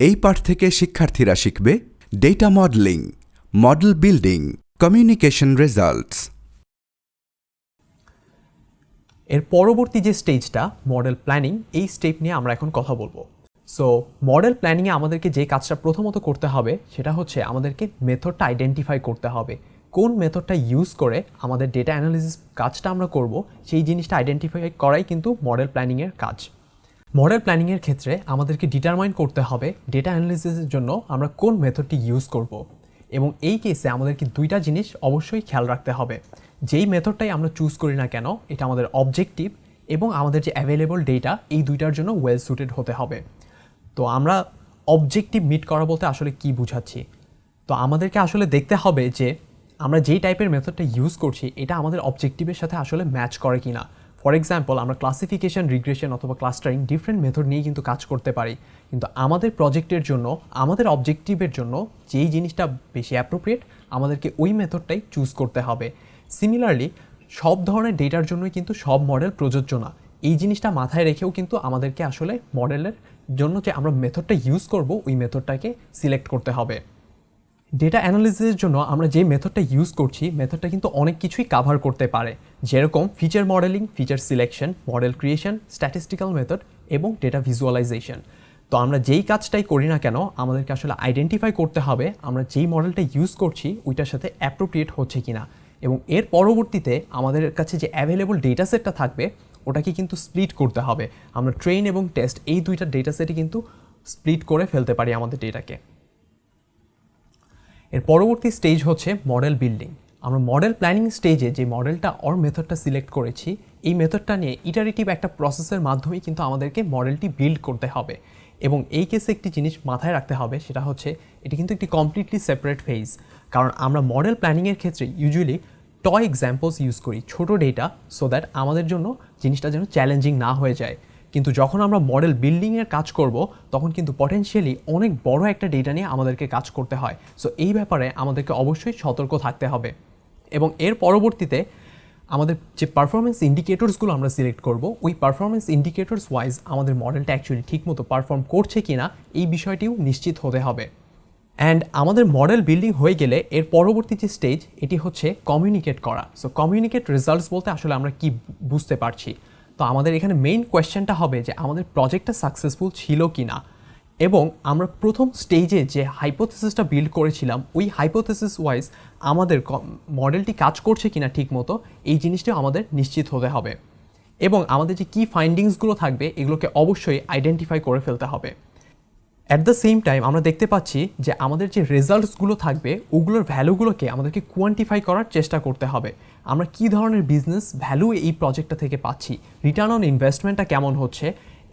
এই পাঠ থেকে শিক্ষার্থীরা শিখবে data modelling, model building, communication results. এর পরবর্তী যে স্টেজটা মডেল প্ল্যানিং, এই স্টেপ নিয়ে আমরা এখন কথা বলবো। সো মডেল প্ল্যানিংয়ে আমাদেরকে যে কাজটা প্রথমত করতে হবে সেটা হচ্ছে আমাদেরকে মেথডটা আইডেন্টিফাই করতে হবে। কোন মেথডটা ইউজ করে আমাদের ডেটা অ্যানালিসিস কাজটা আমরা করব, সেই জিনিসটা আইডেন্টিফাই করাই কিন্তু মডেল প্ল্যানিংয়ের কাজ। মডেল প্ল্যানিংয়ের ক্ষেত্রে আমাদেরকে ডিটারমাইন করতে হবে ডেটা অ্যানালিসিসের জন্য আমরা কোন মেথডটি ইউজ করব, এবং এই কেসে আমাদেরকে দুইটা জিনিস অবশ্যই খেয়াল রাখতে হবে। যেই মেথডটাই আমরা চুজ করি না কেন, এটা আমাদের অবজেক্টিভ এবং আমাদের যে অ্যাভেলেবল ডেটা, এই দুইটার জন্য ওয়েল সুটেড হতে হবে। তো আমরা অবজেক্টিভ মিট করা বলতে আসলে কি বুঝাচ্ছি? তো আমাদেরকে আসলে দেখতে হবে যে আমরা যেই টাইপের মেথডটা ইউজ করছি এটা আমাদের অবজেক্টিভের সাথে আসলে ম্যাচ করে কি না। ফর এক্সাম্পল, আমরা ক্লাসিফিকেশন, রিগ্রেশন অথবা ক্লাস্টারিং ডিফারেন্ট মেথড নিয়ে কিন্তু কাজ করতে পারি, কিন্তু আমাদের প্রজেক্টের জন্য, আমাদের অবজেক্টিভের জন্য যেই জিনিসটা বেশি অ্যাপ্রোপ্রিয়েট, আমাদেরকে ওই মেথডটাই চুজ করতে হবে। সিমিলারলি সব ধরনের ডেটার জন্যই কিন্তু সব মডেল প্রযোজ্য না। এই জিনিসটা মাথায় রেখেও কিন্তু আমাদেরকে আসলে মডেলের জন্য যে আমরা মেথডটা ইউজ করব, ওই মেথডটাকে সিলেক্ট করতে হবে। ডেটা অ্যানালিসিসের জন্য আমরা যে মেথডটা ইউজ করছি, মেথডটা কিন্তু অনেক কিছুই কাভার করতে পারে, যেরকম feature modelling, feature selection, model creation, statistical method এবং ডেটা ভিজুয়ালাইজেশন। তো আমরা যেই কাজটাই করি না কেন, আমাদেরকে আসলে আইডেন্টিফাই করতে হবে আমরা যেই মডেলটা ইউজ করছি ওইটার সাথে অ্যাপ্রোপ্রিয়েট হচ্ছে কিনা, এবং এর পরবর্তীতে আমাদের কাছে যে অ্যাভেলেবল ডেটা সেটটা থাকবে ওটাকে কিন্তু স্প্লিট করতে হবে। আমরা ট্রেন এবং টেস্ট, এই দুইটা ডেটা সেটই কিন্তু স্প্লিট করে ফেলতে পারি আমাদের ডেটাকে। এর পরবর্তী স্টেজ হচ্ছে মডেল বিল্ডিং। আমরা মডেল প্ল্যানিং স্টেজে যে মডেলটা অর মেথডটা সিলেক্ট করেছি, এই মেথডটা নিয়ে ইটারেটিভ একটা প্রসেসের মাধ্যমেই কিন্তু আমাদেরকে মডেলটি বিল্ড করতে হবে। এবং এই কেসে একটি জিনিস মাথায় রাখতে হবে, সেটা হচ্ছে এটি কিন্তু একটি কমপ্লিটলি সেপারেট ফেজ। কারণ আমরা মডেল প্ল্যানিংয়ের ক্ষেত্রে ইউজুয়ালি টয় এক্সাম্পলস ইউজ করি, ছোটো ডেটা, সো দ্যাট আমাদের জন্য জিনিসটা যেন চ্যালেঞ্জিং না হয়ে যায়। কিন্তু যখন আমরা মডেল বিল্ডিংয়ের কাজ করব, তখন কিন্তু পটেনশিয়ালি অনেক বড় একটা ডেটা নিয়ে আমাদেরকে কাজ করতে হয়। সো এই ব্যাপারে আমাদেরকে অবশ্যই সতর্ক থাকতে হবে। এবং এর পরবর্তীতে আমাদের যে পারফরমেন্স ইন্ডিকেটরসগুলো আমরা সিলেক্ট করব, ওই পারফরমেন্স ইন্ডিকেটরস ওয়াইজ আমাদের মডেলটা অ্যাকচুয়ালি ঠিকমতো পারফর্ম করছে কি না, এই বিষয়টিও নিশ্চিত হতে হবে। অ্যান্ড আমাদের মডেল বিল্ডিং হয়ে গেলে এর পরবর্তী যে স্টেজ, এটি হচ্ছে কমিউনিকেট করা। সো কমিউনিকেট রেজাল্টস বলতে আসলে আমরা কি বুঝতে পারছি? তো আমাদের এখানে মেইন কোয়েশ্চেনটা হবে যে আমাদের প্রজেক্টটা সাকসেসফুল ছিল কি না, এবং আমরা প্রথম স্টেজে যে হাইপোথেসিসটা বিল্ড করেছিলাম, ওই হাইপোথেসিস ওয়াইজ আমাদের মডেলটি কাজ করছে কিনা ঠিক মতো, এই জিনিসটাও আমাদের নিশ্চিত হতে হবে। এবং আমাদের যে কি ফাইন্ডিংসগুলো থাকবে, এগুলোকে অবশ্যই আইডেন্টিফাই করে ফেলতে হবে। অ্যাট দ্য সেম টাইম আমরা দেখতে পাচ্ছি যে আমাদের যে রেজাল্টসগুলো থাকবে, ওগুলোর ভ্যালুগুলোকে আমাদেরকে কোয়ান্টিফাই করার চেষ্টা করতে হবে। আমরা কী ধরনের বিজনেস ভ্যালু এই প্রজেক্টটা থেকে পাচ্ছি, রিটার্ন অন ইনভেস্টমেন্টটা কেমন হচ্ছে,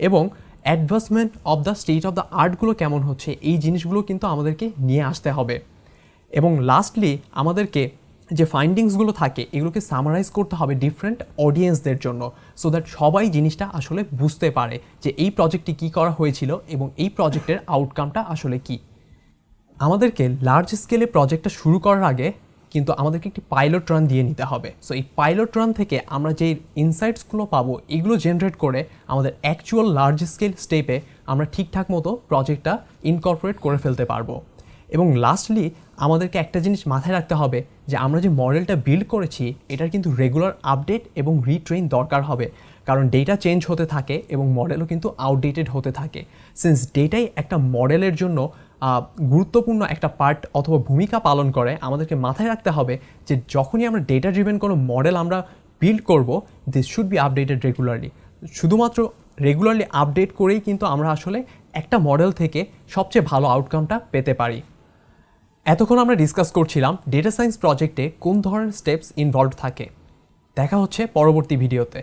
এবং advancement of the state of the আর্টগুলো কেমন হচ্ছে, এই জিনিসগুলো কিন্তু আমাদেরকে নিয়ে আসতে হবে। এবং লাস্টলি আমাদেরকে যে ফাইন্ডিংসগুলো থাকে, এগুলোকে সামারাইজ করতে হবে ডিফারেন্ট অডিয়েন্সদের জন্য, সো দ্যাট সবাই জিনিসটা আসলে বুঝতে পারে যে এই প্রজেক্টটি কী করা হয়েছিল এবং এই প্রজেক্টের আউটকামটা আসলে কী। আমাদেরকে লার্জ স্কেলে প্রজেক্টটা শুরু করার আগে কিন্তু আমাদেরকে একটি পাইলট রান দিয়ে নিতে হবে। সো এই পাইলট রান থেকে আমরা যে ইনসাইটসগুলো পাবো, এগুলো জেনারেট করে আমাদের অ্যাকচুয়াল লার্জ স্কেল স্টেপে আমরা ঠিকঠাক মতো প্রজেক্টটা ইনকর্পোরেট করে ফেলতে পারবো। এবং লাস্টলি আমাদেরকে একটা জিনিস মাথায় রাখতে হবে যে আমরা যে মডেলটা বিল্ড করেছি, এটার কিন্তু রেগুলার আপডেট এবং রিট্রেন দরকার হবে, কারণ ডেটা চেঞ্জ হতে থাকে এবং মডেলও কিন্তু আউটডেটেড হতে থাকে। সিন্স ডেটাই একটা মডেলের জন্য গুরুত্বপূর্ণ একটা পার্ট অথবা ভূমিকা পালন করে, আমাদেরকে মাথায় রাখতে হবে যে যখনই আমরা ডেটা ড্রিভেন কোনো মডেল আমরা বিল্ড করব, this should be updated regularly. শুধুমাত্র রেগুলারলি আপডেট করেই কিন্তু আমরা আসলে একটা মডেল থেকে সবচেয়ে ভালো আউটকামটা পেতে পারি। এতক্ষণ আমরা ডিসকাস করছিলাম ডেটা সায়েন্স প্রজেক্টে কোন ধরনের স্টেপস ইনভলভড থাকে। দেখা হচ্ছে পরবর্তী ভিডিওতে।